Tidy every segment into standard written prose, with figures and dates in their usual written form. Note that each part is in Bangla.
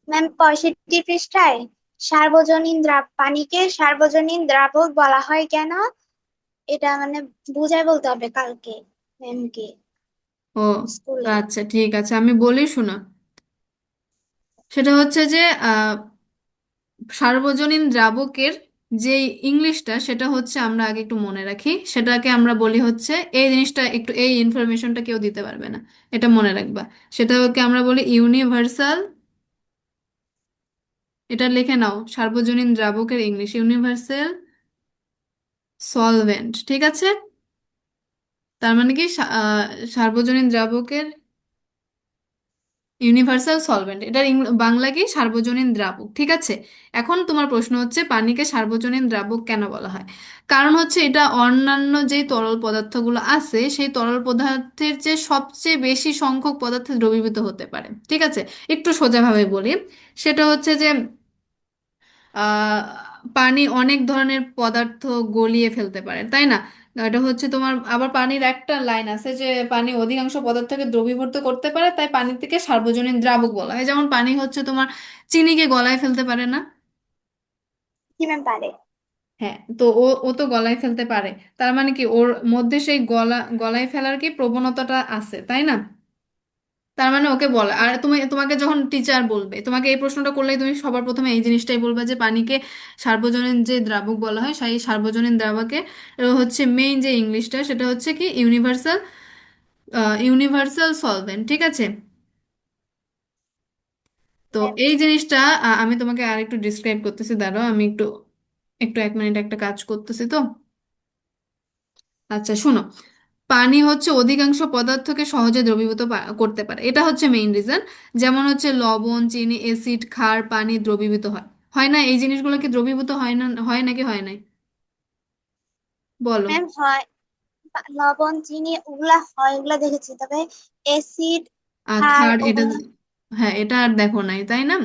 ম্যাম 65 পৃষ্ঠায় সার্বজনীন পানিকে সার্বজনীন দ্রাবক বলা হয় কেন? এটা মানে বুঝাই বলতে হবে কালকে ম্যামকে ও স্কুলে। আচ্ছা, ঠিক আছে, আমি বলি শোনো। সেটা হচ্ছে যে সার্বজনীন দ্রাবকের যে ইংলিশটা, সেটা হচ্ছে আমরা আগে একটু মনে রাখি। সেটাকে আমরা বলি হচ্ছে, এই জিনিসটা একটু, এই ইনফরমেশনটা কেউ দিতে পারবে না, এটা মনে রাখবা। সেটাকে আমরা বলি ইউনিভার্সাল। এটা লিখে নাও, সার্বজনীন দ্রাবকের ইংলিশ ইউনিভার্সাল সলভেন্ট, ঠিক আছে? তার মানে কি সার্বজনীন দ্রাবকের ইউনিভার্সাল সলভেন্ট, এটার বাংলা কি? সার্বজনীন দ্রাবক, ঠিক আছে। এখন তোমার প্রশ্ন হচ্ছে পানিকে সার্বজনীন দ্রাবক কেন বলা হয়। কারণ হচ্ছে এটা অন্যান্য যে তরল পদার্থগুলো আছে, সেই তরল পদার্থের যে সবচেয়ে বেশি সংখ্যক পদার্থে দ্রবীভূত হতে পারে, ঠিক আছে। একটু সোজাভাবে বলি, সেটা হচ্ছে যে আহ, পানি অনেক ধরনের পদার্থ গলিয়ে ফেলতে পারে, তাই না? এটা হচ্ছে তোমার, আবার পানির একটা লাইন আছে যে পানি অধিকাংশ পদার্থকে দ্রবীভূত করতে পারে, তাই পানি থেকে সার্বজনীন দ্রাবক বলা হয়। যেমন পানি হচ্ছে তোমার চিনিকে গলায় ফেলতে পারে না? কি ম্যাম পারে? হ্যাঁ, তো ও ও তো গলায় ফেলতে পারে। তার মানে কি ওর মধ্যে সেই গলায় ফেলার কি প্রবণতাটা আছে, তাই না? তার মানে ওকে বলে। আর তোমাকে যখন টিচার বলবে, তোমাকে এই প্রশ্নটা করলেই তুমি সবার প্রথমে এই জিনিসটাই বলবে যে পানিকে সার্বজনীন যে দ্রাবক বলা হয়, সেই সার্বজনীন দ্রাবকে হচ্ছে মেইন যে ইংলিশটা, সেটা হচ্ছে কি ইউনিভার্সাল, ইউনিভার্সাল সলভেন্ট, ঠিক আছে। তো ম্যাম এই জিনিসটা আমি তোমাকে আর একটু ডিসক্রাইব করতেছি, দাঁড়াও আমি একটু একটু 1 মিনিট একটা কাজ করতেছি তো। আচ্ছা শোনো, পানি হচ্ছে অধিকাংশ পদার্থকে সহজে দ্রবীভূত করতে পারে, এটা হচ্ছে মেইন রিজন। যেমন হচ্ছে লবণ, চিনি, অ্যাসিড, ক্ষার, পানি দ্রবীভূত হয়। হয় না? এই জিনিসগুলো কি দ্রবীভূত হয় না, হয় নাকি হয় নাই? বলো। ম্যাম হয়, লবণ চিনি ওগুলা হয়, ওগুলা দেখেছি, তবে অ্যাসিড আর ক্ষার থার্ড এটা, ওগুলা। হ্যাঁ এটা আর দেখো নাই, তাই না?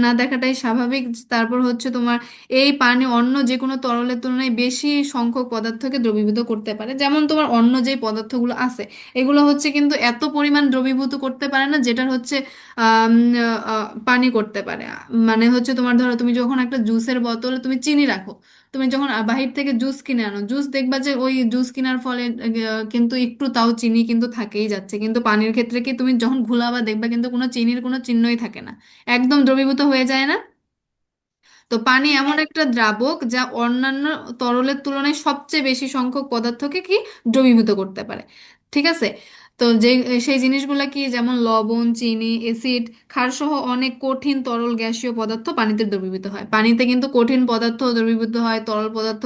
না দেখাটাই স্বাভাবিক। তারপর হচ্ছে তোমার এই পানি অন্য যে কোনো তরলের তুলনায় বেশি সংখ্যক পদার্থকে দ্রবীভূত করতে পারে। যেমন তোমার অন্য যে পদার্থগুলো আছে, এগুলো হচ্ছে কিন্তু এত পরিমাণ দ্রবীভূত করতে পারে না, যেটার হচ্ছে পানি করতে পারে। মানে হচ্ছে তোমার ধরো, তুমি যখন একটা জুসের বোতলে তুমি চিনি রাখো, তুমি যখন বাহির থেকে জুস কিনে আনো, জুস দেখবা যে ওই জুস কেনার ফলে কিন্তু একটু তাও চিনি কিন্তু থাকেই যাচ্ছে। কিন্তু পানির ক্ষেত্রে কি, তুমি যখন ঘোলাবা দেখবা কিন্তু কোনো চিনির কোনো চিহ্নই থাকে না, একদম দ্রবীভূত হয়ে যায় না? তো পানি এমন ম্যাম একটা দ্রাবক যা অন্যান্য তরলের তুলনায় সবচেয়ে বেশি সংখ্যক পদার্থকে কি দ্রবীভূত করতে পারে, ঠিক আছে। তো সেই জিনিসগুলো কি, যেমন লবণ, চিনি, অ্যাসিড, ক্ষার সহ অনেক কঠিন তরল গ্যাসীয় পদার্থ পানিতে দ্রবীভূত হয়। পানিতে কিন্তু কঠিন পদার্থ দ্রবীভূত হয়, তরল পদার্থ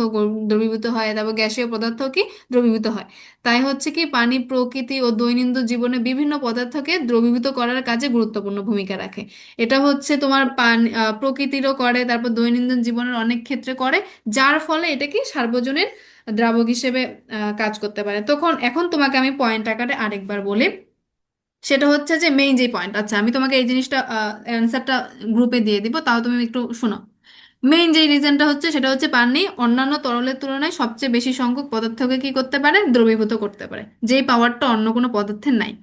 দ্রবীভূত হয়, তারপর গ্যাসীয় পদার্থ কি দ্রবীভূত হয়। তাই হচ্ছে কি পানি প্রকৃতি ও দৈনন্দিন জীবনে বিভিন্ন পদার্থকে দ্রবীভূত করার কাজে গুরুত্বপূর্ণ ভূমিকা রাখে। এটা হচ্ছে তোমার প্রকৃতিরও করে, তারপর দৈনন্দিন জীবনের অনেক ক্ষেত্রে করে, যার ফলে এটা কি সার্বজনীন দ্রাবক হিসেবে কাজ করতে পারে। তখন এখন তোমাকে আমি পয়েন্ট আকারে আরেকবার বলি। সেটা হচ্ছে যে মেইন যে পয়েন্ট, আচ্ছা আমি তোমাকে এই জিনিসটা অ্যান্সারটা গ্রুপে দিয়ে দিব, তাও তুমি একটু শোনো। মেইন যে রিজনটা হচ্ছে, সেটা হচ্ছে পানি অন্যান্য তরলের তুলনায় সবচেয়ে বেশি সংখ্যক পদার্থকে কি করতে পারে, দ্রবীভূত করতে পারে, যেই পাওয়ারটা অন্য কোনো পদার্থের নাই।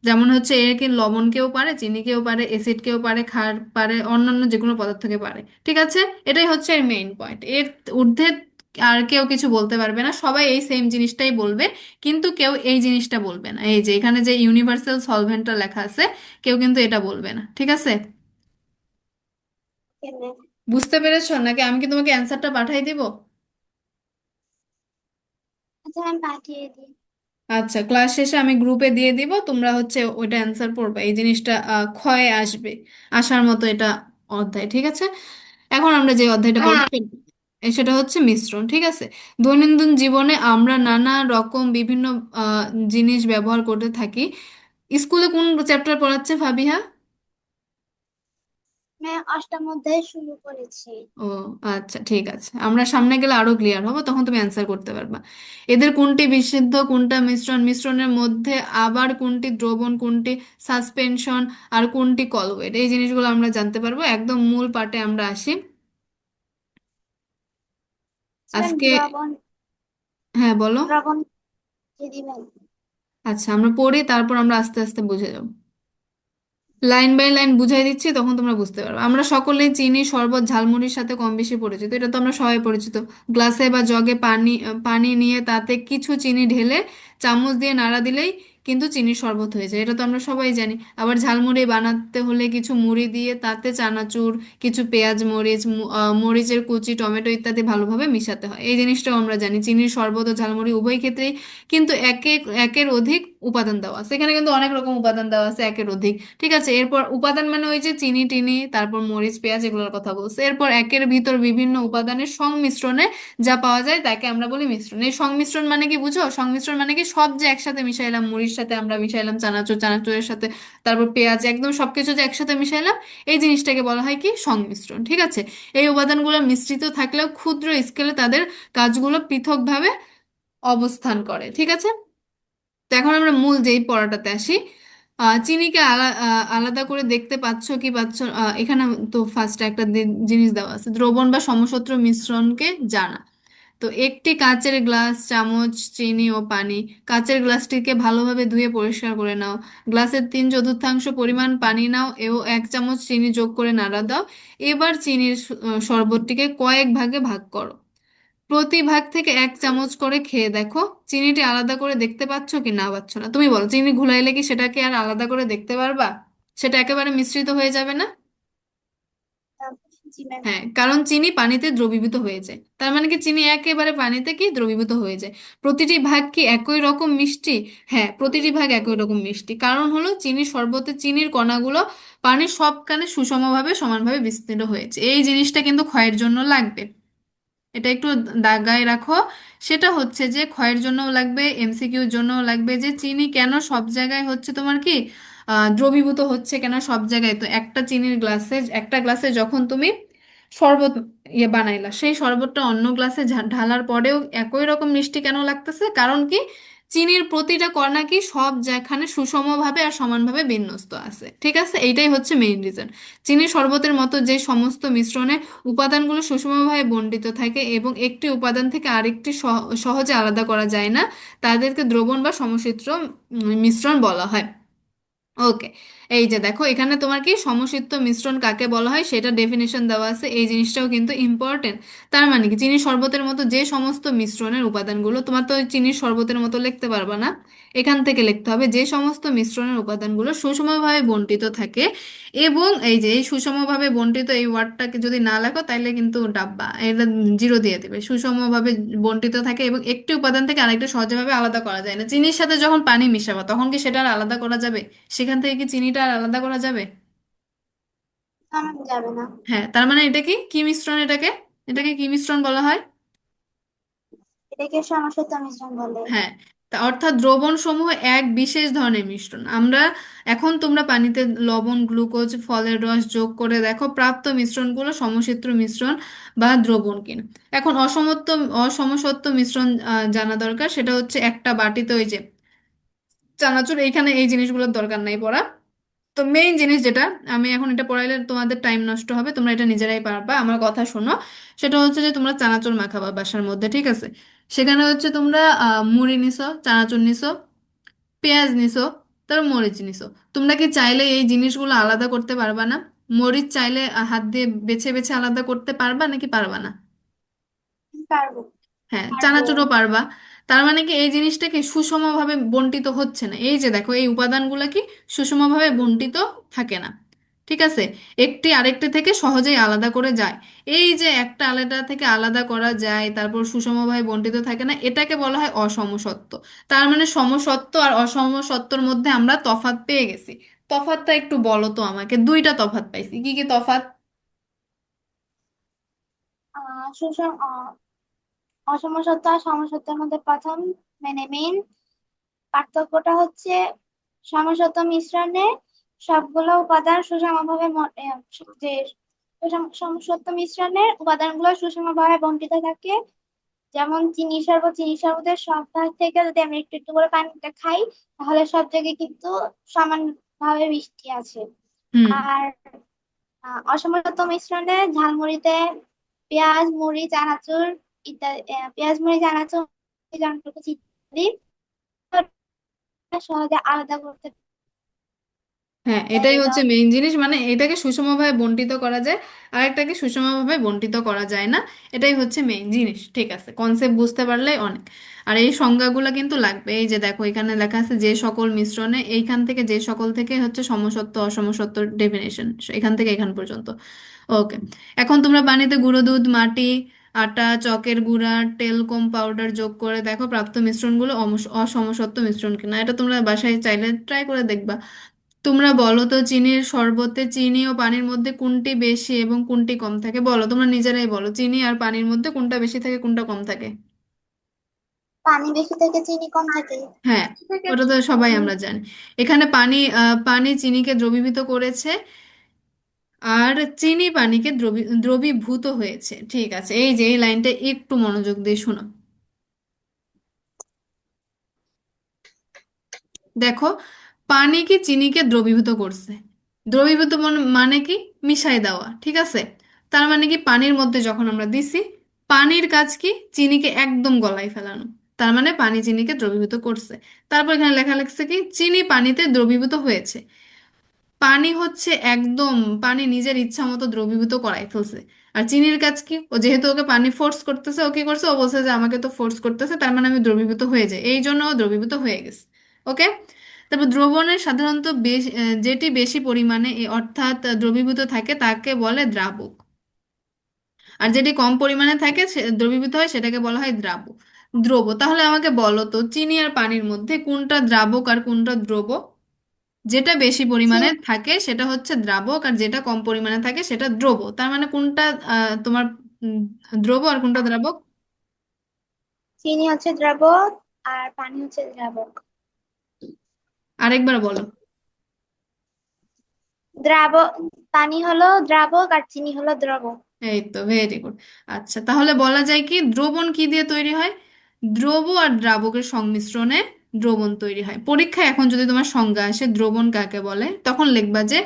যেমন হচ্ছে এর কি লবণকেও পারে, চিনিকেও পারে, অ্যাসিডকেও পারে, ক্ষার পারে, অন্যান্য যে কোনো পদার্থকে পারে, ঠিক আছে। এটাই হচ্ছে এর মেইন পয়েন্ট। এর ঊর্ধ্বে আর কেউ কিছু বলতে পারবে না, সবাই এই সেম জিনিসটাই বলবে। কিন্তু কেউ এই জিনিসটা বলবে না, এই যে এখানে যে ইউনিভার্সাল সলভেন্টটা লেখা আছে, কেউ কিন্তু এটা বলবে না, ঠিক আছে। ম্যাম বুঝতে পেরেছো নাকি আমি কি তোমাকে অ্যান্সারটা পাঠাই দিব? আচ্ছা ম্যাম পাঠিয়ে দিই। আচ্ছা, ক্লাস শেষে আমি গ্রুপে দিয়ে দিব, তোমরা হচ্ছে ওইটা অ্যান্সার পড়বে। এই জিনিসটা ক্ষয়ে আসবে, আসার মতো এটা অধ্যায়, ঠিক আছে। এখন আমরা যে অধ্যায়টা পড়বো সেটা হচ্ছে মিশ্রণ, ঠিক আছে। দৈনন্দিন জীবনে আমরা নানা রকম বিভিন্ন আহ, জিনিস ব্যবহার করতে থাকি। স্কুলে কোন চ্যাপ্টার পড়াচ্ছে ফাবিহা? ম্যাম অষ্টম অধ্যায় শুরু করেছি। ও আচ্ছা, ঠিক আছে, আমরা সামনে গেলে আরো ক্লিয়ার হবো, তখন তুমি অ্যান্সার করতে পারবা। এদের কোনটি বিশুদ্ধ, কোনটা মিশ্রণ, মিশ্রণের মধ্যে আবার কোনটি দ্রবণ, কোনটি সাসপেনশন, আর কোনটি কলওয়েট, এই জিনিসগুলো আমরা জানতে পারবো। একদম মূল পার্টে আমরা আসি ম্যাম আজকে। দ্রবণ। হ্যাঁ বলো। দ্রবণ দিয়ে দিবেন। আচ্ছা, আমরা পড়ি, তারপর আমরা আস্তে আস্তে বুঝে যাবো। লাইন বাই লাইন বুঝাই দিচ্ছি, তখন তোমরা বুঝতে পারবে। আমরা সকলেই চিনি, শরবত, ঝালমুড়ির সাথে কম বেশি পরিচিত, এটা তো আমরা সবাই পরিচিত। গ্লাসে বা জগে পানি নিয়ে তাতে কিছু চিনি ঢেলে চামচ দিয়ে নাড়া দিলেই কিন্তু চিনির শরবত হয়ে যায়, এটা তো আমরা সবাই জানি। আবার ঝালমুড়ি বানাতে হলে কিছু মুড়ি দিয়ে তাতে চানাচুর, কিছু পেঁয়াজ, মরিচের কুচি, টমেটো ইত্যাদি ভালোভাবে মিশাতে হয়, এই জিনিসটাও আমরা জানি। চিনির শরবত ও ঝালমুড়ি উভয় ক্ষেত্রেই কিন্তু একের অধিক উপাদান দেওয়া আছে, এখানে কিন্তু অনেক রকম উপাদান দেওয়া আছে, একের অধিক। ঠিক আছে, এরপর উপাদান মানে ওই যে চিনি টিনি, তারপর মরিচ পেঁয়াজ এগুলোর কথা বলছে। এরপর একের ভিতর বিভিন্ন উপাদানের সংমিশ্রণে যা পাওয়া যায় তাকে আমরা বলি মিশ্রণ। এই সংমিশ্রণ মানে কি বুঝো? সংমিশ্রণ মানে কি, সব যে একসাথে মিশাইলাম, মুড়ির সাথে আমরা মিশাইলাম চানাচুর, চানাচুরের সাথে তারপর পেঁয়াজ, একদম সবকিছু যে একসাথে মিশাইলাম, এই জিনিসটাকে বলা হয় কি, সংমিশ্রণ। ঠিক আছে, এই উপাদানগুলো মিশ্রিত থাকলেও ক্ষুদ্র স্কেলে তাদের কাজগুলো পৃথকভাবে অবস্থান করে। ঠিক আছে, তো এখন আমরা মূল যেই পড়াটাতে আসি। চিনিকে আলাদা করে দেখতে পাচ্ছ কি পাচ্ছ? এখানে তো ফার্স্টে একটা জিনিস দেওয়া আছে, দ্রবণ বা সমসত্ব মিশ্রণকে জানা। তো একটি কাচের গ্লাস, চামচ, চিনি ও পানি। কাচের গ্লাসটিকে ভালোভাবে ধুয়ে পরিষ্কার করে নাও। গ্লাসের 3/4 পরিমাণ পানি নাও ও 1 চামচ চিনি যোগ করে নাড়া দাও। এবার চিনির শরবতটিকে কয়েক ভাগে ভাগ করো। প্রতি ভাগ থেকে 1 চামচ করে খেয়ে দেখো চিনিটি আলাদা করে দেখতে পাচ্ছ কি না পাচ্ছ না। তুমি বলো, চিনি ঘুলাইলে কি সেটাকে আর আলাদা করে দেখতে পারবা? সেটা একেবারে মিশ্রিত হয়ে যাবে না? জি ম্যাম। হ্যাঁ, কারণ চিনি পানিতে দ্রবীভূত হয়ে যায়, তার মানে কি চিনি একেবারে পানিতে কি দ্রবীভূত হয়ে যায়। প্রতিটি ভাগ কি একই রকম মিষ্টি? হ্যাঁ, প্রতিটি ভাগ একই রকম মিষ্টি, কারণ হলো চিনির শরবতে চিনির কণাগুলো পানির সব কানে সুষমভাবে সমানভাবে বিস্তৃত হয়েছে। এই জিনিসটা কিন্তু ক্ষয়ের জন্য লাগবে, এটা একটু দাগায় রাখো। সেটা হচ্ছে যে ক্ষয়ের জন্যও লাগবে, এমসিকিউর জন্যও লাগবে, যে চিনি কেন সব জায়গায় হচ্ছে তোমার কি দ্রবীভূত হচ্ছে কেন সব জায়গায়। তো একটা চিনির গ্লাসে, একটা গ্লাসে যখন তুমি শরবত বানাইলা, সেই শরবতটা অন্য গ্লাসে ঢালার পরেও একই রকম মিষ্টি কেন লাগতেছে? কারণ কি, চিনির প্রতিটা কণা কি সব যেখানে সুষমভাবে আর সমানভাবে বিন্যস্ত আছে। ঠিক আছে, এইটাই হচ্ছে মেইন রিজন। চিনির শরবতের মতো যে সমস্ত মিশ্রণে উপাদানগুলো সুষমভাবে বণ্টিত থাকে এবং একটি উপাদান থেকে আরেকটি সহজে আলাদা করা যায় না, তাদেরকে দ্রবণ বা সমচিত্র মিশ্রণ বলা হয়। ওকে, এই যে দেখো এখানে তোমার কি সমসিদ্ধ মিশ্রণ কাকে বলা হয় সেটা ডেফিনেশন দেওয়া আছে, এই জিনিসটাও কিন্তু ইম্পর্টেন্ট। তার মানে কি, চিনির শরবতের মতো যে সমস্ত মিশ্রণের উপাদানগুলো, তোমার তো ওই চিনির শরবতের মতো লিখতে পারবা না, এখান থেকে লিখতে হবে যে সমস্ত মিশ্রণের উপাদানগুলো সুষমভাবে বণ্টিত থাকে। এবং এই যে এই সুষমভাবে বণ্টিত এই ওয়ার্ডটাকে যদি না লেখো তাহলে কিন্তু ডাব্বা, এটা জিরো দিয়ে দিবে। সুষমভাবে বণ্টিত থাকে এবং একটি উপাদান থেকে আরেকটা সহজভাবে আলাদা করা যায় না। চিনির সাথে যখন পানি মিশাবা তখন কি সেটা আর আলাদা করা যাবে? সেখান থেকে কি চিনিটা আর আলাদা করা যাবে? না ম্যাম, যাবে না। হ্যাঁ, তার মানে এটা কি কি মিশ্রণ, এটাকে এটাকে কি মিশ্রণ বলা হয়? এটাকে সমসত্ব মিশ্রণ বলে। হ্যাঁ, তা অর্থাৎ দ্রবণ সমূহ এক বিশেষ ধরনের মিশ্রণ। আমরা এখন তোমরা পানিতে লবণ, গ্লুকোজ, ফলের রস যোগ করে দেখো প্রাপ্ত মিশ্রণগুলো সমসিদ্ধ মিশ্রণ বা দ্রবণ কিনা। এখন অসমসত্ব মিশ্রণ জানা দরকার, সেটা হচ্ছে একটা বাটিতে ওই যে চানাচুর, এইখানে এই জিনিসগুলোর দরকার নাই পড়া। তো মেইন জিনিস যেটা, আমি এখন এটা পড়াইলে তোমাদের টাইম নষ্ট হবে, তোমরা এটা নিজেরাই পারবা, আমার কথা শোনো। সেটা হচ্ছে যে তোমরা চানাচুর মাখাবা বাসার মধ্যে, ঠিক আছে? সেখানে হচ্ছে তোমরা মুড়ি নিছো, চানাচুর নিছো, পেঁয়াজ নিছো, তারপর মরিচ নিছো। তোমরা কি চাইলে এই জিনিসগুলো আলাদা করতে পারবা না? মরিচ চাইলে হাত দিয়ে বেছে বেছে আলাদা করতে পারবা নাকি পারবা না? পারবো। হ্যাঁ, পারবো। চানাচুরও পারবা। তার মানে কি এই জিনিসটা কি সুষমভাবে বন্টিত হচ্ছে না, এই যে দেখো এই উপাদানগুলো কি সুষমভাবে বন্টিত থাকে না। ঠিক আছে, একটি আরেকটি থেকে সহজেই আলাদা করে যায়। এই যে একটা আলাদা থেকে আলাদা করা যায় তারপর সুষমভাবে বন্টিত থাকে না, এটাকে বলা হয় অসমসত্ব। তার মানে সমসত্ব আর অসমসত্বর মধ্যে আমরা তফাৎ পেয়ে গেছি। তফাৎটা একটু বলো তো আমাকে, দুইটা তফাৎ পাইছি, কি কি তফাৎ? সুষম অসমসত্ব আর সমসত্বের মধ্যে প্রথম মানে মেইন পার্থক্যটা হচ্ছে সমসত্ব মিশ্রণে সবগুলো উপাদান সুষমভাবে যে সমসত্ব মিশ্রণের উপাদানগুলো সুষমভাবে বণ্টিত থাকে। যেমন চিনি শরবতের সব ভাগ থেকে যদি আমি একটু একটু করে পানিটা খাই, তাহলে সব জায়গায় কিন্তু সমানভাবে মিষ্টি আছে। হুম। আর অসমসত্ব মিশ্রণে ঝালমুড়িতে পেঁয়াজ মুড়ি চানাচুর ইত্যাদি, পেঁয়াজ মুড়ি চানাচুর যন্ত্রকে চিনি সহজে আলাদা করতে হ্যাঁ, এটাই পারে বা হচ্ছে মেইন জিনিস, মানে এটাকে সুষমভাবে বন্টিত করা যায় আর একটাকে সুষমভাবে বন্টিত করা যায় না। এটাই হচ্ছে মেইন জিনিস। ঠিক আছে, কনসেপ্ট বুঝতে পারলেই অনেক। আর এই সংজ্ঞাগুলো কিন্তু লাগবে। এই যে দেখো এখানে লেখা আছে যে সকল মিশ্রণে, এইখান থেকে যে সকল থেকে হচ্ছে সমসত্ব অসমসত্ব ডেফিনেশন, এখান থেকে এখান পর্যন্ত। ওকে, এখন তোমরা পানিতে গুঁড়ো দুধ, মাটি, আটা, চকের গুঁড়া, টেলকম পাউডার যোগ করে দেখো প্রাপ্ত মিশ্রণগুলো অসমসত্ব মিশ্রণ কিনা। এটা তোমরা বাসায় চাইলে ট্রাই করে দেখবা। তোমরা বলো তো, চিনির শরবতে চিনি ও পানির মধ্যে কোনটি বেশি এবং কোনটি কম থাকে? বলো, তোমরা নিজেরাই বলো, চিনি আর পানির মধ্যে কোনটা বেশি থাকে কোনটা কম থাকে? পানি বেশি থেকে চিনি কম থাকে। হ্যাঁ, ওটা তো সবাই আমরা জানি। এখানে পানি চিনিকে দ্রবীভূত করেছে, আর চিনি পানিকে দ্রবীভূত হয়েছে। ঠিক আছে, এই যে এই লাইনটা একটু মনোযোগ দিয়ে শোনো। দেখো, পানি কি চিনিকে দ্রবীভূত করছে? দ্রবীভূত মানে কি? মিশাই দেওয়া, ঠিক আছে। তার মানে কি, পানির মধ্যে যখন আমরা দিছি, পানির কাজ কি? চিনিকে একদম গলায় ফেলানো। তার মানে পানি চিনিকে দ্রবীভূত করছে। তারপর এখানে লেখা লাগছে কি, চিনি পানিতে দ্রবীভূত হয়েছে। পানি হচ্ছে একদম, পানি নিজের ইচ্ছা মতো দ্রবীভূত করাই ফেলছে। আর চিনির কাজ কি? ও যেহেতু ওকে পানি ফোর্স করতেছে, ও কি করছে? ও বলছে যে আমাকে তো ফোর্স করতেছে, তার মানে আমি দ্রবীভূত হয়ে যাই, এই জন্য ও দ্রবীভূত হয়ে গেছে। ওকে। তারপর দ্রবণের সাধারণত যেটি বেশি পরিমাণে অর্থাৎ দ্রবীভূত থাকে তাকে বলে দ্রাবক। আর যেটি কম পরিমাণে থাকে দ্রবীভূত হয় সেটাকে বলা হয় দ্রব। তাহলে আমাকে বলো তো, চিনি আর পানির মধ্যে কোনটা দ্রাবক আর কোনটা দ্রব? যেটা বেশি পরিমাণে চিনি থাকে সেটা হচ্ছে দ্রাবক, আর যেটা কম পরিমাণে থাকে সেটা দ্রব। তার মানে কোনটা তোমার উম, দ্রব আর কোনটা দ্রাবক? চিনি হচ্ছে দ্রাবক আর পানি হচ্ছে দ্রাবক। আরেকবার বলো। দ্রাবক, পানি হলো দ্রাবক আর চিনি হলো দ্রবক। এই তো, ভেরি গুড। আচ্ছা, তাহলে বলা যায় কি, দ্রবণ কি দিয়ে তৈরি হয়? দ্রব আর দ্রাবকের সংমিশ্রণে দ্রবণ তৈরি হয়। পরীক্ষায় এখন যদি তোমার সংজ্ঞা আসে দ্রবণ কাকে বলে, তখন লিখবা যে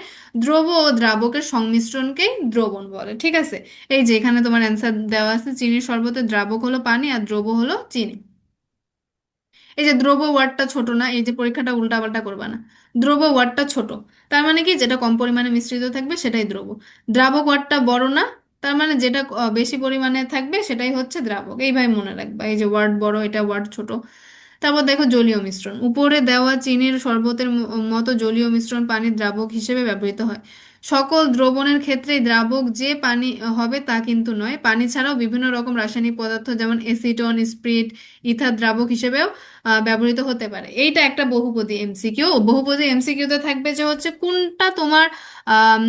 দ্রব ও দ্রাবকের সংমিশ্রণকেই দ্রবণ বলে। ঠিক আছে, এই যে এখানে তোমার অ্যান্সার দেওয়া আছে, চিনির শরবতে দ্রাবক হলো পানি আর দ্রব হলো চিনি। এই যে দ্রব্য ওয়ার্ডটা ছোট না, এই যে পরীক্ষাটা উল্টাপাল্টা করবা না। দ্রব্য ওয়ার্ডটা ছোট, তার মানে কি যেটা কম পরিমাণে মিশ্রিত থাকবে সেটাই দ্রব্য। দ্রাবক ওয়ার্ডটা বড় না, তার মানে যেটা বেশি পরিমাণে থাকবে সেটাই হচ্ছে দ্রাবক। এইভাবে মনে রাখবা, এই যে ওয়ার্ড বড়, এটা ওয়ার্ড ছোট। তারপর দেখো জলীয় মিশ্রণ। উপরে দেওয়া চিনির শরবতের মতো জলীয় মিশ্রণ পানির দ্রাবক হিসেবে ব্যবহৃত হয়। সকল দ্রবণের ক্ষেত্রেই দ্রাবক যে পানি হবে তা কিন্তু নয়। পানি ছাড়াও বিভিন্ন রকম রাসায়নিক পদার্থ যেমন এসিটন, স্পিরিট, ইথার দ্রাবক হিসেবেও ব্যবহৃত হতে পারে। এইটা একটা বহুপদী এমসিকিউ। বহুপদী এমসিকিউতে থাকবে যে হচ্ছে কোনটা তোমার আম,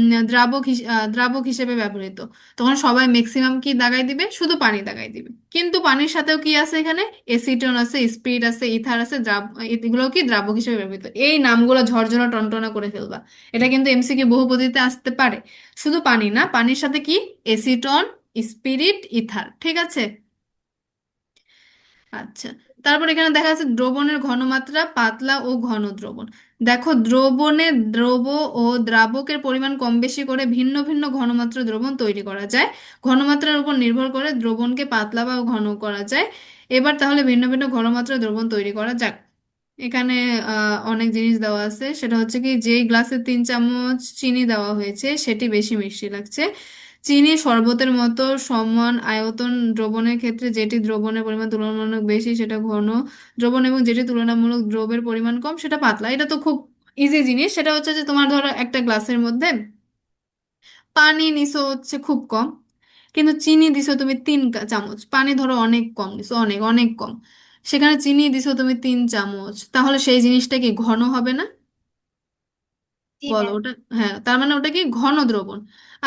দ্রাবক হিসেবে ব্যবহৃত। তখন সবাই ম্যাক্সিমাম কি দাগাই দিবে? শুধু পানি দাগাই দিবে। কিন্তু পানির সাথেও কি আছে এখানে? এসিটন আছে, স্পিরিট আছে, ইথার আছে, এগুলো কি দ্রাবক হিসেবে ব্যবহৃত। এই নামগুলো ঝরঝরা টনটনা করে ফেলবা। এটা কিন্তু এমসিকিউ বহুপদীতে আসতে পারে। শুধু পানি না, পানির সাথে কি? এসিটন, স্পিরিট, ইথার। ঠিক আছে। আচ্ছা, তারপর এখানে দেখা যাচ্ছে দ্রবণের ঘনমাত্রা, পাতলা ও ঘন দ্রবণ। দেখো, দ্রবণে দ্রব ও দ্রাবকের পরিমাণ কম বেশি করে ভিন্ন ভিন্ন ঘনমাত্রা দ্রবণ তৈরি করা যায়। ঘনমাত্রার উপর নির্ভর করে দ্রবণকে পাতলা বা ঘন করা যায়। এবার তাহলে ভিন্ন ভিন্ন ঘনমাত্রা দ্রবণ তৈরি করা যাক। এখানে অনেক জিনিস দেওয়া আছে। সেটা হচ্ছে কি, যেই গ্লাসে 3 চামচ চিনি দেওয়া হয়েছে সেটি বেশি মিষ্টি লাগছে। চিনি শরবতের মতো সমান আয়তন দ্রবণের ক্ষেত্রে যেটি দ্রবণের পরিমাণ তুলনামূলক বেশি সেটা ঘন দ্রবণ, এবং যেটি তুলনামূলক দ্রবের পরিমাণ কম সেটা পাতলা। এটা তো খুব ইজি জিনিস। সেটা হচ্ছে যে তোমার ধরো একটা গ্লাসের মধ্যে পানি নিছো হচ্ছে খুব কম, কিন্তু চিনি দিছো তুমি 3 চামচ। পানি ধরো অনেক কম দিছো, অনেক অনেক কম, সেখানে চিনি দিছো তুমি 3 চামচ, তাহলে সেই জিনিসটা কি ঘন হবে না? জি বলো ম্যাম। ওটা। হ্যাঁ, তার মানে ওটা কি ঘন দ্রবণ।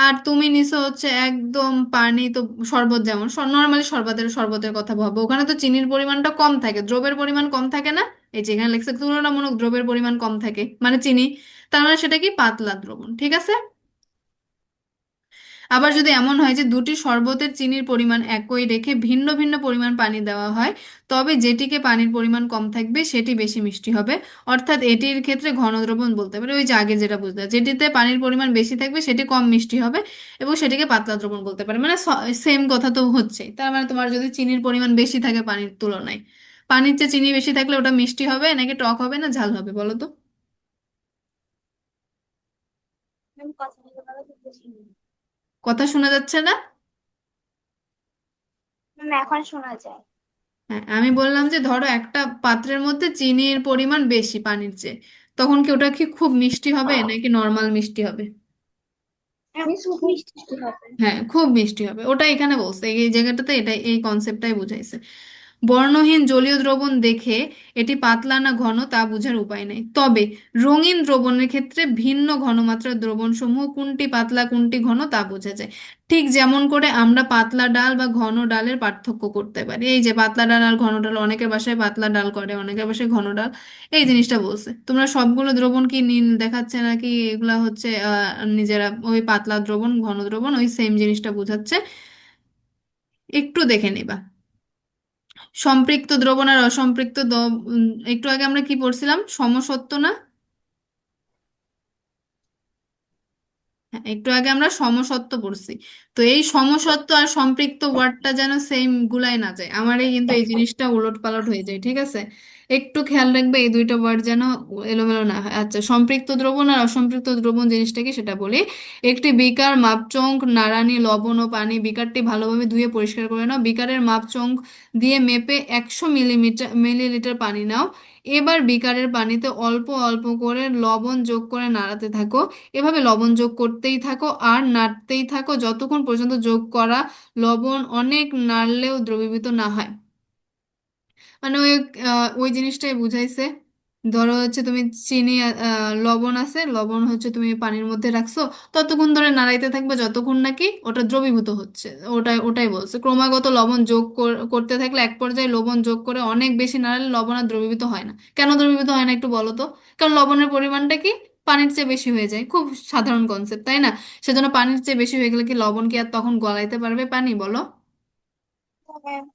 আর তুমি নিছো হচ্ছে একদম পানি, তো শরবত যেমন নর্মালি শরবতের শরবতের কথা ভাবো, ওখানে তো চিনির পরিমাণটা কম থাকে, দ্রবের পরিমাণ কম থাকে না? এই যে এখানে লেখছে তুলনামূলক দ্রবের পরিমাণ কম থাকে মানে চিনি, তার মানে সেটা কি পাতলা দ্রবণ। ঠিক আছে। আবার যদি এমন হয় যে দুটি শরবতের চিনির পরিমাণ একই রেখে ভিন্ন ভিন্ন পরিমাণ পানি দেওয়া হয়, তবে যেটিকে পানির পরিমাণ কম থাকবে সেটি বেশি মিষ্টি হবে। অর্থাৎ এটির ক্ষেত্রে ঘন দ্রবণ বলতে পারে। ওই যে আগে যেটা বুঝলে, যেটিতে পানির পরিমাণ বেশি থাকবে সেটি কম মিষ্টি হবে, এবং সেটিকে পাতলা দ্রবণ বলতে পারে। মানে সেম কথা তো হচ্ছে। তার মানে তোমার যদি চিনির পরিমাণ বেশি থাকে পানির তুলনায়, পানির চেয়ে চিনি বেশি থাকলে ওটা মিষ্টি হবে নাকি টক হবে না ঝাল হবে বলো তো? ম্যাম কথা বলতে পারো তো বুঝিনি। কথা শোনা যাচ্ছে না? ম্যাম এখন শোনা যায়। হ্যাঁ, আমি বললাম যে ধরো একটা পাত্রের মধ্যে চিনির পরিমাণ বেশি পানির চেয়ে, তখন কি ওটা কি খুব মিষ্টি হবে নাকি নর্মাল মিষ্টি হবে? ম্যাম খুব মিষ্টি হবে। হ্যাঁ, খুব মিষ্টি হবে, ওটা এখানে বলছে এই জায়গাটাতে, এটা এই কনসেপ্টটাই বুঝাইছে। বর্ণহীন জলীয় দ্রবণ দেখে এটি পাতলা না ঘন তা বোঝার উপায় নেই, তবে রঙিন দ্রবণের ক্ষেত্রে ভিন্ন ঘনমাত্রার দ্রবণসমূহ কোনটি পাতলা কোনটি ঘন তা বোঝা যায়। ঠিক যেমন করে আমরা পাতলা ডাল বা ঘন ডালের পার্থক্য করতে পারি, এই যে পাতলা ডাল আর ঘন ডাল, অনেকের বাসায় পাতলা ডাল করে অনেকের বাসায় ঘন ডাল, এই জিনিসটা বলছে। তোমরা সবগুলো দ্রবণ কি নীল দেখাচ্ছে নাকি এগুলা হচ্ছে নিজেরা ওই পাতলা দ্রবণ ঘন দ্রবণ ওই সেম জিনিসটা বোঝাচ্ছে, একটু দেখে নিবা। সম্পৃক্ত দ্রবণ আর অসম্পৃক্ত একটু আগে আমরা কি পড়ছিলাম, সমসত্ব না? হ্যাঁ, একটু আগে আমরা সমসত্ব পড়ছি। তো এই সমসত্ব আর সম্পৃক্ত ওয়ার্ডটা যেন সেম গুলাই না যায়, আমারই কিন্তু এই জিনিসটা উলট পালট হয়ে যায়, ঠিক আছে? একটু খেয়াল রাখবে এই দুইটা ওয়ার্ড যেন এলোমেলো না হয়। আচ্ছা, সম্পৃক্ত দ্রবণ আর অসম্পৃক্ত দ্রবণ জিনিসটা কি সেটা বলি। একটি বিকার, মাপচঙ্ক, নাড়ানি, লবণ ও পানি, বিকারটি ভালোভাবে ধুয়ে পরিষ্কার করে নাও। বিকারের মাপচঙ্ক দিয়ে মেপে 100 মিলিলিটার পানি নাও। এবার বিকারের পানিতে অল্প অল্প করে লবণ যোগ করে নাড়াতে থাকো। এভাবে লবণ যোগ করতেই থাকো আর নাড়তেই থাকো যতক্ষণ পর্যন্ত যোগ করা লবণ অনেক নাড়লেও দ্রবীভূত না হয়। মানে ওই ওই জিনিসটাই বুঝাইছে। ধরো হচ্ছে তুমি চিনি লবণ আছে, লবণ হচ্ছে তুমি পানির মধ্যে রাখছো, ততক্ষণ ধরে নাড়াইতে থাকবে যতক্ষণ নাকি ওটা দ্রবীভূত হচ্ছে। ওটাই ওটাই বলছে, ক্রমাগত লবণ যোগ করতে থাকলে এক পর্যায়ে লবণ যোগ করে অনেক বেশি নাড়ালে লবণ আর দ্রবীভূত হয় না। কেন দ্রবীভূত হয় না একটু বলো তো? কারণ লবণের পরিমাণটা কি পানির চেয়ে বেশি হয়ে যায়, খুব সাধারণ কনসেপ্ট তাই না? সেজন্য পানির চেয়ে বেশি হয়ে গেলে কি লবণ কি আর তখন গলাইতে পারবে পানি বলো? ম্যাম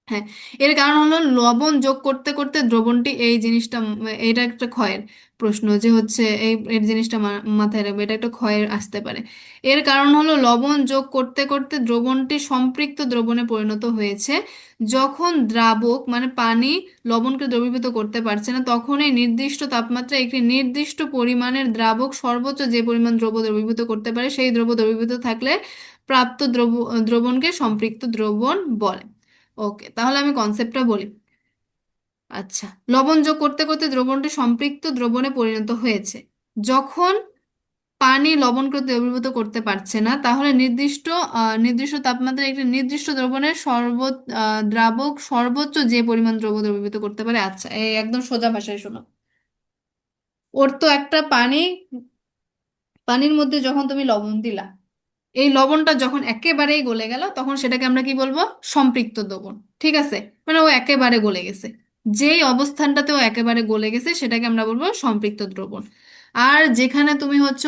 হ্যাঁ, এর কারণ হলো লবণ যোগ করতে করতে দ্রবণটি এই জিনিসটা এটা একটা ক্ষয়ের প্রশ্ন যে হচ্ছে এই এর জিনিসটা মাথায় রাখবে, এটা একটা ক্ষয়ের আসতে পারে। এর কারণ হলো লবণ যোগ করতে করতে দ্রবণটি সম্পৃক্ত দ্রবণে পরিণত হয়েছে। যখন দ্রাবক মানে পানি লবণকে দ্রবীভূত করতে পারছে না, তখন এই নির্দিষ্ট তাপমাত্রায় একটি নির্দিষ্ট পরিমাণের দ্রাবক সর্বোচ্চ যে পরিমাণ দ্রব্য দ্রবীভূত করতে পারে সেই দ্রব্য দ্রবীভূত থাকলে প্রাপ্ত দ্রবণকে সম্পৃক্ত দ্রবণ বলে। ওকে, তাহলে আমি কনসেপ্টটা বলি। আচ্ছা, লবণ যোগ করতে করতে দ্রবণটি সম্পৃক্ত দ্রবণে পরিণত হয়েছে। যখন পানি লবণকে দ্রবীভূত করতে পারছে না, তাহলে নির্দিষ্ট তাপমাত্রায় একটি নির্দিষ্ট দ্রবণের দ্রাবক সর্বোচ্চ যে পরিমাণ দ্রব্য দ্রবীভূত করতে পারে। আচ্ছা, এই একদম সোজা ভাষায় শোনো। ওর তো একটা পানির মধ্যে যখন তুমি লবণ দিলা, এই লবণটা যখন একেবারেই গলে গেল তখন সেটাকে আমরা কি বলবো, সম্পৃক্ত দ্রবণ। ঠিক আছে, মানে ও একেবারে গলে গেছে, যেই অবস্থানটাতে ও একেবারে গলে গেছে সেটাকে আমরা বলবো সম্পৃক্ত দ্রবণ। আর যেখানে তুমি হচ্ছে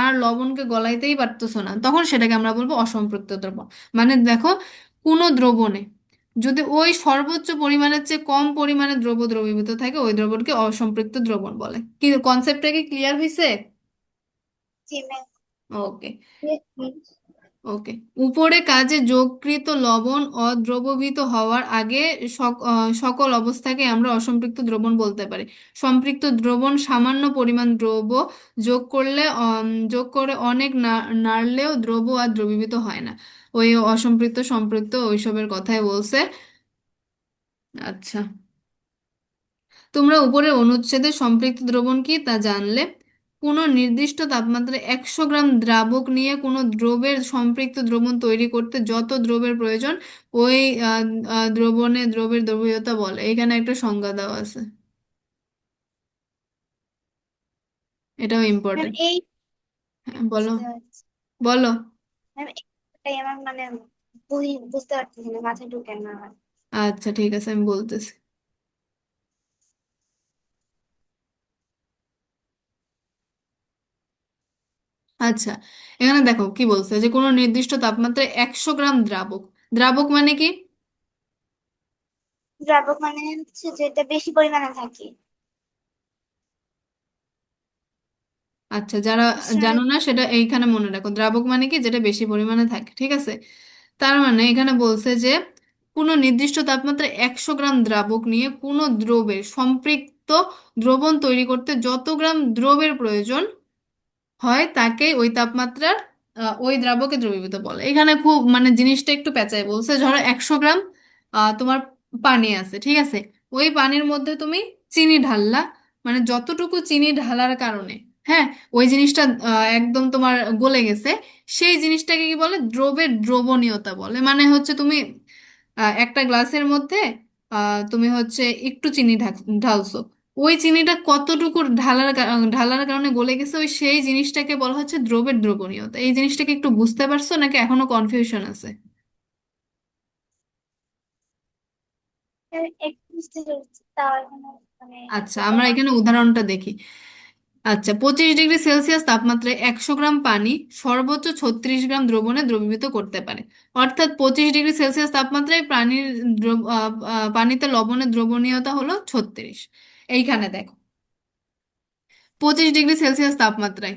আর লবণকে গলাইতেই পারতেছো না, তখন সেটাকে আমরা বলবো অসম্পৃক্ত দ্রবণ। মানে দেখো, কোনো দ্রবণে যদি ওই সর্বোচ্চ পরিমাণের চেয়ে কম পরিমাণে দ্রব্য দ্রবীভূত থাকে ওই দ্রবণকে অসম্পৃক্ত দ্রবণ বলে। কি কনসেপ্টটা কি ক্লিয়ার হয়েছে? জি ম্যাম। ওকে। ওকে, উপরে কাজে যোগকৃত লবণ অদ্রবীভূত হওয়ার আগে সকল অবস্থাকে আমরা অসম্পৃক্ত দ্রবণ বলতে পারি। সম্পৃক্ত দ্রবণ সামান্য পরিমাণ দ্রব্য যোগ করলে যোগ করে অনেক নাড়লেও দ্রব্য আর দ্রবীভূত হয় না। ওই অসম্পৃক্ত সম্পৃক্ত ওইসবের কথাই বলছে। আচ্ছা, তোমরা উপরের অনুচ্ছেদে সম্পৃক্ত দ্রবণ কি তা জানলে। কোনো নির্দিষ্ট তাপমাত্রায় 100 গ্রাম দ্রাবক নিয়ে কোনো দ্রবের সম্পৃক্ত দ্রবণ তৈরি করতে যত দ্রবের প্রয়োজন ওই আহ, দ্রবের দ্রবীয়তা বলে। এখানে একটা সংজ্ঞা দেওয়া আছে, এটাও ম্যাম ইম্পর্টেন্ট। এই হ্যাঁ, বলো বুঝতে পারছি। বলো। ম্যাম এটাই আমার মানে বুঝতে পারতেছি না, মাথায় ঢুকে না আমার। আচ্ছা ঠিক আছে, আমি বলতেছি। আচ্ছা, এখানে দেখো কি বলছে যে কোনো নির্দিষ্ট তাপমাত্রায় 100 গ্রাম দ্রাবক, দ্রাবক মানে কি? দ্রাবক মানে হচ্ছে যেটা বেশি পরিমাণে থাকে। আচ্ছা, যারা মিশ্রণের। জানো না সেটা এইখানে মনে রাখো, দ্রাবক মানে কি যেটা বেশি পরিমাণে থাকে, ঠিক আছে? তার মানে এখানে বলছে যে কোনো নির্দিষ্ট তাপমাত্রায় 100 গ্রাম দ্রাবক নিয়ে কোনো দ্রবের সম্পৃক্ত দ্রবণ তৈরি করতে যত গ্রাম দ্রবের প্রয়োজন হয় তাকে ওই তাপমাত্রার ওই দ্রাবকে দ্রবীভূত বলে। এখানে খুব মানে জিনিসটা একটু পেঁচায় বলছে, ধরো 100 গ্রাম তোমার পানি আছে, ঠিক আছে? ওই পানির মধ্যে তুমি চিনি ঢাললা, মানে যতটুকু চিনি ঢালার কারণে, হ্যাঁ, ওই জিনিসটা একদম তোমার গলে গেছে, সেই জিনিসটাকে কি বলে? দ্রবের দ্রবণীয়তা বলে। মানে হচ্ছে তুমি একটা গ্লাসের মধ্যে তুমি হচ্ছে একটু চিনি ঢালছো, ওই চিনিটা কতটুকু ঢালার কারণে গলে গেছে, ওই সেই জিনিসটাকে বলা হচ্ছে দ্রবের দ্রবণীয়তা। এই জিনিসটাকে একটু বুঝতে পারছো নাকি এখনো কনফিউশন আছে? একটু বুঝতে পেরেছি, তাও এখনো মানে আচ্ছা, এতটা আমরা এখানে কনফিউজ। উদাহরণটা দেখি। আচ্ছা, 25 ডিগ্রি সেলসিয়াস তাপমাত্রায় 100 গ্রাম পানি সর্বোচ্চ 36 গ্রাম দ্রবণে দ্রবীভূত করতে পারে। অর্থাৎ 25 ডিগ্রি সেলসিয়াস তাপমাত্রায় পানিতে লবণের দ্রবণীয়তা হলো 36। এইখানে দেখো, 25 ডিগ্রি সেলসিয়াস তাপমাত্রায়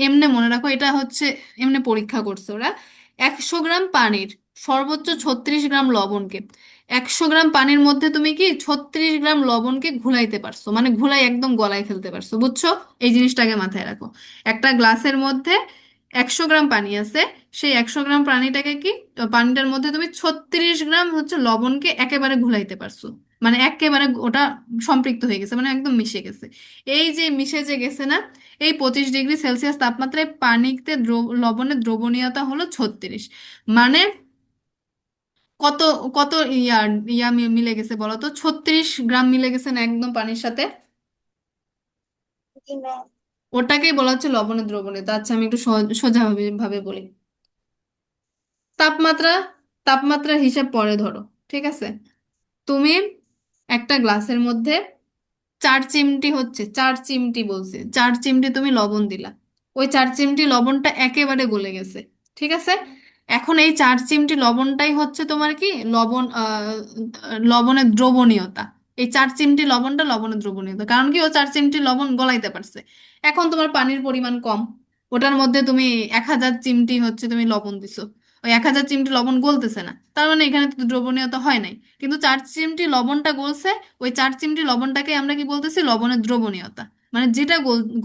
এমনে মনে রাখো, এটা হচ্ছে এমনে পরীক্ষা করছে ওরা। 100 গ্রাম পানির সর্বোচ্চ 36 গ্রাম লবণকে, 100 গ্রাম পানির মধ্যে তুমি কি 36 গ্রাম লবণকে ঘুলাইতে পারছো, মানে ঘুলাই একদম গলায় ফেলতে পারছো, বুঝছো? এই জিনিসটাকে মাথায় রাখো। একটা গ্লাসের মধ্যে 100 গ্রাম পানি আছে, সেই 100 গ্রাম পানিটাকে কি, পানিটার মধ্যে তুমি 36 গ্রাম হচ্ছে লবণকে একেবারে ঘুলাইতে পারছো, মানে একেবারে ওটা সম্পৃক্ত হয়ে গেছে, মানে একদম মিশে গেছে। এই যে মিশে যে গেছে না, এই 25 ডিগ্রি সেলসিয়াস তাপমাত্রায় পানিতে লবণের দ্রবণীয়তা হলো 36। মানে কত কত ইয়া ইয়া মিলে গেছে বলো তো? 36 গ্রাম মিলে গেছে না একদম পানির সাথে? জি ম্যাম। ওটাকেই বলা হচ্ছে লবণের দ্রবণীয়তা। আচ্ছা, আমি একটু সোজা ভাবে ভাবে বলি। তাপমাত্রা তাপমাত্রার হিসাব পরে ধরো, ঠিক আছে? তুমি একটা গ্লাসের মধ্যে 4 চিমটি, হচ্ছে 4 চিমটি বলছে, 4 চিমটি তুমি লবণ দিলা, ওই 4 চিমটি লবণটা একেবারে গলে গেছে, ঠিক আছে? এখন এই 4 চিমটি লবণটাই হচ্ছে তোমার কি লবণের দ্রবণীয়তা। এই 4 চিমটি লবণটা লবণের দ্রবণীয়তা, কারণ কি ও 4 চিমটি লবণ গলাইতে পারছে। এখন তোমার পানির পরিমাণ কম, ওটার মধ্যে তুমি 1000 চিমটি হচ্ছে তুমি লবণ দিছো, ওই 1000 চিমটি লবণ গলতেছে না, তার মানে এখানে তো দ্রবণীয়তা হয় নাই। কিন্তু 4 চিমটি লবণটা গলছে, ওই 4 চিমটি লবণটাকে আমরা কি বলতেছি? লবণের দ্রবণীয়তা। মানে যেটা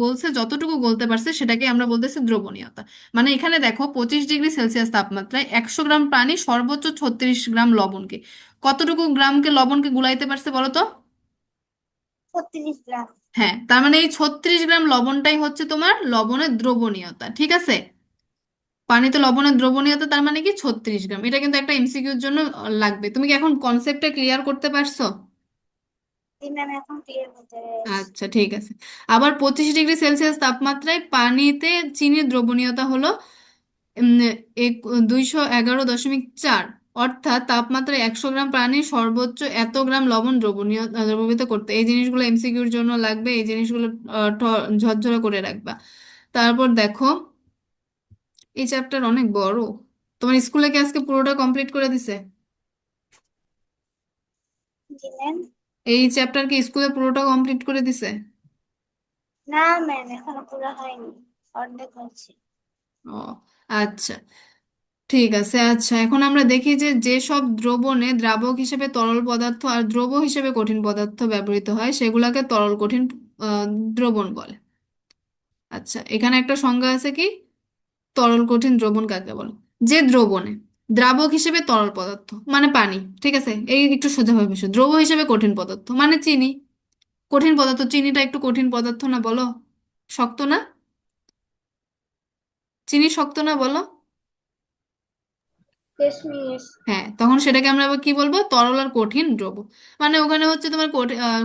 গলছে, যতটুকু গলতে পারছে সেটাকে আমরা বলতেছি দ্রবণীয়তা। মানে এখানে দেখো, 25 ডিগ্রি সেলসিয়াস তাপমাত্রায় 100 গ্রাম পানি সর্বোচ্চ 36 গ্রাম লবণকে, কতটুকু গ্রামকে লবণকে গুলাইতে পারছে বলো তো? 36 গ্রাম। হ্যাঁ, তার মানে এই 36 গ্রাম লবণটাই হচ্ছে তোমার লবণের দ্রবণীয়তা, ঠিক আছে? পানিতে লবণের দ্রবণীয়তা তার মানে কি 36 গ্রাম। এটা কিন্তু একটা এমসিকিউর জন্য লাগবে। তুমি কি এখন কনসেপ্টটা ক্লিয়ার করতে পারছো? জি ম্যাম, এখন ক্লিয়ার হতে পেরেছি। আচ্ছা, ঠিক আছে। আবার 25 ডিগ্রি সেলসিয়াস তাপমাত্রায় পানিতে চিনির দ্রবণীয়তা হলো উম, 211.4। অর্থাৎ তাপমাত্রায় 100 গ্রাম পানি সর্বোচ্চ এত গ্রাম লবণ দ্রবীভূত করতে। এই জিনিসগুলো এমসিকিউর জন্য লাগবে, এই জিনিসগুলো ঝরঝরে করে রাখবা। তারপর দেখো, এই চ্যাপ্টার অনেক বড়। তোমার স্কুলে কি আজকে পুরোটা কমপ্লিট করে দিছে? জি ম্যাম। এই চ্যাপ্টার কি স্কুলে পুরোটা কমপ্লিট করে দিছে? না ম্যাম, এখনো পুরো হয়নি, অর্ধেক হচ্ছে। ও, আচ্ছা, ঠিক আছে। আচ্ছা, এখন আমরা দেখি যে যেসব দ্রবণে দ্রাবক হিসেবে তরল পদার্থ আর দ্রব হিসেবে কঠিন পদার্থ ব্যবহৃত হয় সেগুলোকে তরল কঠিন আহ, দ্রবণ বলে। আচ্ছা, এখানে একটা সংজ্ঞা আছে কি, তরল কঠিন দ্রবণ কাকে বলে? যে দ্রবণে দ্রাবক হিসেবে তরল পদার্থ মানে পানি, ঠিক আছে? এই একটু সোজাভাবে বিষয়, দ্রব হিসেবে কঠিন পদার্থ মানে চিনি। কঠিন পদার্থ, চিনিটা একটু কঠিন পদার্থ না বলো? শক্ত না? চিনি শক্ত না বলো? শেষমেশ। হ্যাঁ, তখন সেটাকে আমরা আবার কি বলবো? তরল আর কঠিন দ্রব। মানে ওখানে হচ্ছে তোমার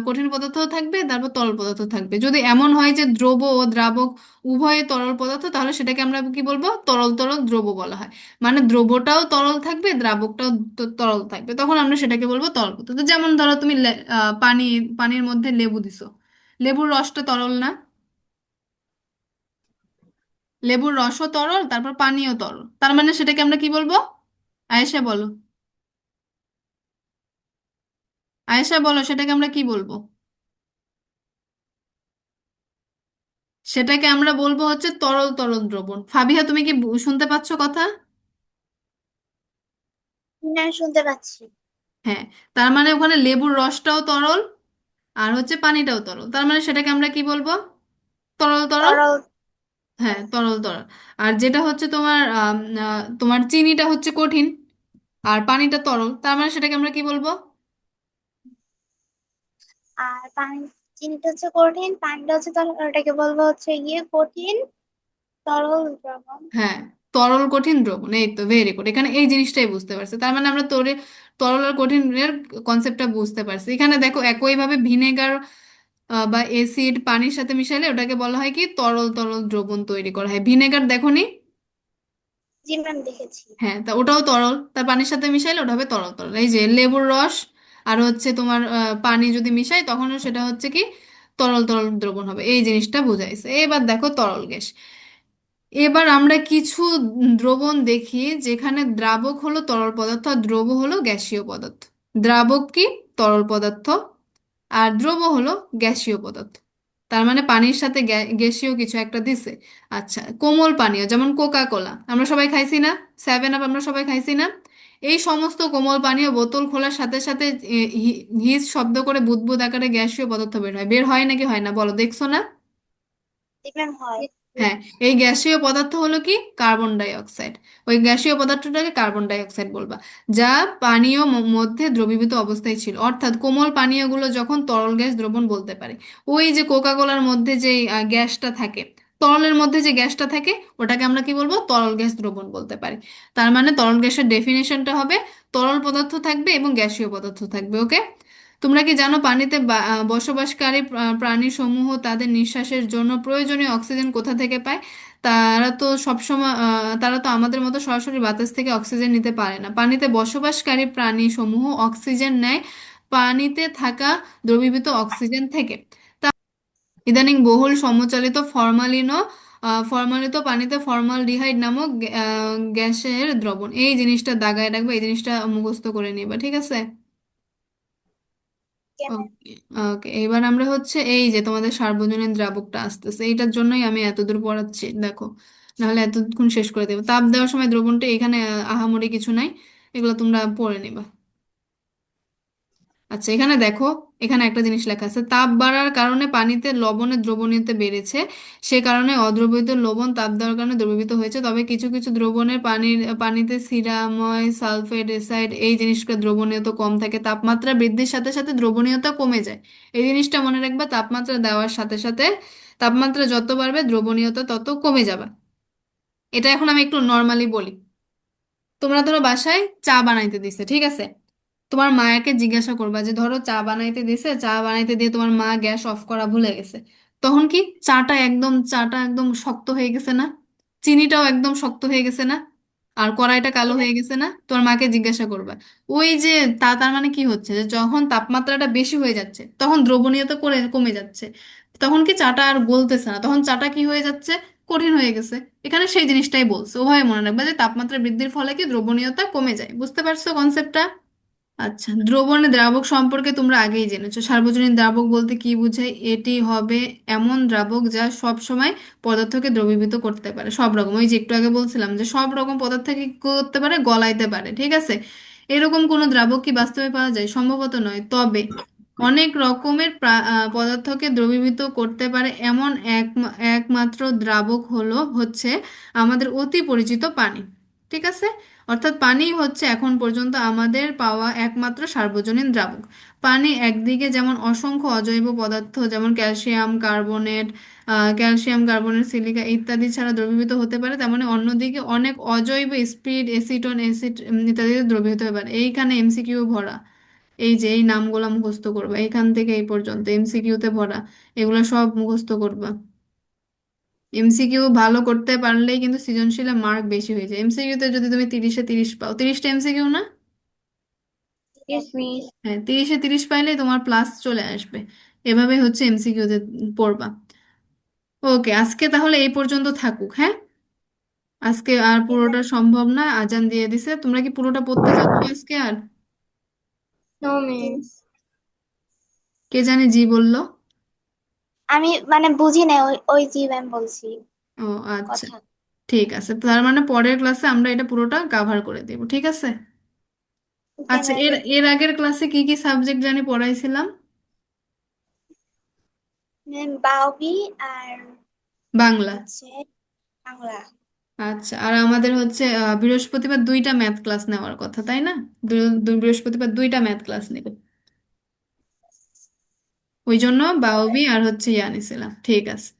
কঠিন পদার্থও থাকবে, তারপর তরল পদার্থ থাকবে। যদি এমন হয় যে দ্রব ও দ্রাবক উভয়ে তরল পদার্থ, তাহলে সেটাকে আমরা কি বলবো? তরল তরল দ্রব বলা হয়। মানে দ্রবটাও তরল থাকবে, দ্রাবকটাও তরল থাকবে, তখন আমরা সেটাকে বলবো তরল পদার্থ। যেমন ধরো তুমি পানির মধ্যে লেবু দিছো, লেবুর রসটা তরল না? লেবুর রসও তরল, তারপর পানিও তরল, তার মানে সেটাকে আমরা কি বলবো? আয়েশা বলো, আয়েশা বলো, সেটাকে আমরা কি বলবো? সেটাকে আমরা বলবো হচ্ছে তরল তরল দ্রবণ। ফাবিহা, তুমি কি শুনতে পাচ্ছ কথা? না, আমি শুনতে পাচ্ছি। হ্যাঁ, তার মানে ওখানে লেবুর রসটাও তরল আর হচ্ছে পানিটাও তরল, তার মানে সেটাকে আমরা কি বলবো? তরল তরল। তরল। হ্যাঁ, তরল তরল। আর যেটা হচ্ছে তোমার তোমার চিনিটা হচ্ছে কঠিন আর পানিটা তরল, তার মানে সেটাকে আমরা কি বলবো? আর পানি, চিনিটা হচ্ছে কঠিন, পানিটা হচ্ছে তরল, ওটাকে বলবো হচ্ছে গিয়ে কঠিন তরল দ্রবণ। হ্যাঁ, তরল কঠিন দ্রবণ, এই তো ভেরি গুড, এখানে এই জিনিসটাই বুঝতে পারছে, তার মানে আমরা তরল আর কঠিনের কনসেপ্টটা বুঝতে পারছি। এখানে দেখো একইভাবে ভিনেগার বা এসিড পানির সাথে মিশালে ওটাকে বলা হয় কি তরল তরল দ্রবণ তৈরি করা হয়। ভিনেগার দেখোনি? জি ম্যাম, দেখেছি। হ্যাঁ, তা ওটাও তরল, তার পানির সাথে মিশাইলে ওটা হবে তরল তরল। এই যে লেবুর রস আর হচ্ছে তোমার পানি যদি মিশাই তখনও সেটা হচ্ছে কি তরল তরল দ্রবণ হবে, এই জিনিসটা বুঝাইছে। এবার দেখো তরল গ্যাস। এবার আমরা কিছু দ্রবণ দেখি যেখানে দ্রাবক হলো তরল পদার্থ আর দ্রব হলো গ্যাসীয় পদার্থ। দ্রাবক কি? তরল পদার্থ। আর দ্রব হলো গ্যাসীয় পদার্থ। তার মানে পানির সাথে গ্যাসীয় কিছু একটা দিছে। আচ্ছা, কোমল পানীয় যেমন কোকা কোলা আমরা সবাই খাইছি না? সেভেন আপ আমরা সবাই খাইছি না? এই সমস্ত কোমল পানীয় বোতল খোলার সাথে সাথে হিস শব্দ করে বুদবুদ আকারে গ্যাসীয় পদার্থ বের হয় নাকি হয় না বলো, দেখছো না? জি ম্যাম, হয়। হ্যাঁ, এই গ্যাসীয় পদার্থ হলো কি কার্বন ডাই অক্সাইড। ওই গ্যাসীয় পদার্থটাকে কার্বন ডাই অক্সাইড বলবা, যা পানীয় মধ্যে দ্রবীভূত অবস্থায় ছিল, অর্থাৎ কোমল পানীয়গুলো যখন তরল গ্যাস দ্রবণ বলতে পারে। ওই যে কোকা কোলার মধ্যে যে গ্যাসটা থাকে, তরলের মধ্যে যে গ্যাসটা থাকে, ওটাকে আমরা কি বলবো? তরল গ্যাস দ্রবণ বলতে পারি। তার মানে তরল গ্যাসের ডেফিনেশনটা হবে তরল পদার্থ থাকবে এবং গ্যাসীয় পদার্থ থাকবে। ওকে, তোমরা কি জানো পানিতে বসবাসকারী প্রাণী সমূহ তাদের নিঃশ্বাসের জন্য প্রয়োজনীয় অক্সিজেন কোথা থেকে পায়? তারা তো আমাদের মতো সরাসরি বাতাস থেকে অক্সিজেন নিতে পারে না। পানিতে বসবাসকারী প্রাণী সমূহ অক্সিজেন নেয় পানিতে থাকা দ্রবীভূত অক্সিজেন থেকে। ইদানিং বহুল সমালোচিত ফরমালিত পানিতে ফর্মালডিহাইড নামক গ্যাসের দ্রবণ, এই জিনিসটা দাগায় রাখবে, এই জিনিসটা মুখস্থ করে নিবা, ঠিক আছে? কেমন? ওকে। ওকে, এবার আমরা হচ্ছে এই যে তোমাদের সার্বজনীন দ্রাবকটা আসতেছে, এইটার জন্যই আমি এতদূর পড়াচ্ছি দেখো, নাহলে এতক্ষণ শেষ করে দেবো। তাপ দেওয়ার সময় দ্রবণটা এখানে আহামরি কিছু নাই, এগুলো তোমরা পড়ে নিবা। আচ্ছা, এখানে দেখো, এখানে একটা জিনিস লেখা আছে, তাপ বাড়ার কারণে পানিতে লবণের দ্রবণীয়তা বেড়েছে, সে কারণে অদ্রবীত লবণ তাপ দেওয়ার কারণে দ্রবীভূত হয়েছে। তবে কিছু কিছু দ্রবণের পানিতে সিরাময় সালফেট এসাইড এই জিনিসগুলো দ্রবণীয়তা কম থাকে, তাপমাত্রা বৃদ্ধির সাথে সাথে দ্রবণীয়তা কমে যায়। এই জিনিসটা মনে রাখবা, তাপমাত্রা দেওয়ার সাথে সাথে তাপমাত্রা যত বাড়বে দ্রবণীয়তা তত কমে যাবে। এটা এখন আমি একটু নর্মালি বলি। তোমরা ধরো বাসায় চা বানাইতে দিছে, ঠিক আছে? তোমার মায়াকে জিজ্ঞাসা করবা যে ধরো চা বানাইতে দিছে, চা বানাইতে দিয়ে তোমার মা গ্যাস অফ করা ভুলে গেছে, তখন কি চাটা একদম শক্ত হয়ে গেছে না? চিনিটাও একদম শক্ত হয়ে গেছে না? আর কড়াইটা কালো জি ম্যাম। হয়ে গেছে না? তোমার মাকে জিজ্ঞাসা করবা। ওই যে তার মানে কি হচ্ছে, যে যখন তাপমাত্রাটা বেশি হয়ে যাচ্ছে তখন দ্রবণীয়তা কমে যাচ্ছে, তখন কি চাটা আর গলতেছে না, তখন চাটা কি হয়ে যাচ্ছে? কঠিন হয়ে গেছে। এখানে সেই জিনিসটাই বলছে, ওভাবে মনে রাখবা যে তাপমাত্রা বৃদ্ধির ফলে কি দ্রবণীয়তা কমে যায়। বুঝতে পারছো কনসেপ্টটা? আচ্ছা, দ্রবণে দ্রাবক সম্পর্কে তোমরা আগেই জেনেছো। সার্বজনীন দ্রাবক বলতে কি বোঝায়? এটি হবে এমন দ্রাবক যা সব সময় পদার্থকে দ্রবীভূত করতে পারে, সব রকম, ওই যে একটু আগে বলছিলাম যে সব রকম পদার্থকে কি করতে পারে? গলাইতে পারে, ঠিক আছে? এরকম কোনো দ্রাবক কি বাস্তবে পাওয়া যায়? সম্ভবত নয়, তবে অনেক রকমের পদার্থকে দ্রবীভূত করতে পারে এমন একমাত্র দ্রাবক হচ্ছে আমাদের অতি পরিচিত পানি, ঠিক আছে? অর্থাৎ পানি হচ্ছে এখন পর্যন্ত আমাদের পাওয়া একমাত্র সার্বজনীন দ্রাবক। পানি একদিকে যেমন অসংখ্য অজৈব পদার্থ যেমন ক্যালসিয়াম কার্বনেট সিলিকা ইত্যাদি ছাড়া দ্রবীভূত হতে পারে, তেমনি অন্যদিকে অনেক অজৈব স্পিড এসিটন অ্যাসিড ইত্যাদিতে দ্রবীভূত হতে পারে। এইখানে এমসিকিউ ভরা, এই যে এই নামগুলো মুখস্থ করবা, এইখান থেকে এই পর্যন্ত এমসিকিউতে ভরা, এগুলো সব মুখস্থ করবা। এমসিকিউ ভালো করতে পারলেই কিন্তু সৃজনশীলে মার্ক বেশি হয়ে যায়। এমসিকিউতে যদি তুমি 30-এ 30 পাও, 30টা এমসিকিউ না? Yes miss. হ্যাঁ, 30-এ 30 পাইলেই তোমার প্লাস চলে আসবে। এভাবে হচ্ছে এমসিকিউতে পড়বা। ওকে, আজকে তাহলে এই পর্যন্ত থাকুক, হ্যাঁ? আজকে আর জি ম্যাম। পুরোটা সম্ভব না, আজান দিয়ে দিছে। তোমরা কি পুরোটা পড়তে চাচ্ছ আজকে আর? No miss. কে জানে জি বললো? আমি মানে বুঝি না, ওই ওই জি ম্যাম বলছি ও আচ্ছা, কথা। ঠিক আছে, তার মানে পরের ক্লাসে আমরা এটা পুরোটা কাভার করে দেব, ঠিক আছে? আচ্ছা, এর জেনারেল। এর আগের ক্লাসে কি কি সাবজেক্ট জানি পড়াইছিলাম? বাওবি আর বাংলা। হচ্ছে বাংলা। আচ্ছা, আর আমাদের হচ্ছে বৃহস্পতিবার দুইটা ম্যাথ ক্লাস নেওয়ার কথা, তাই না? বৃহস্পতিবার দুইটা ম্যাথ ক্লাস নেবে, ওই জন্য বাওবি আর হচ্ছে ইয়া নিছিলাম। ঠিক আছে।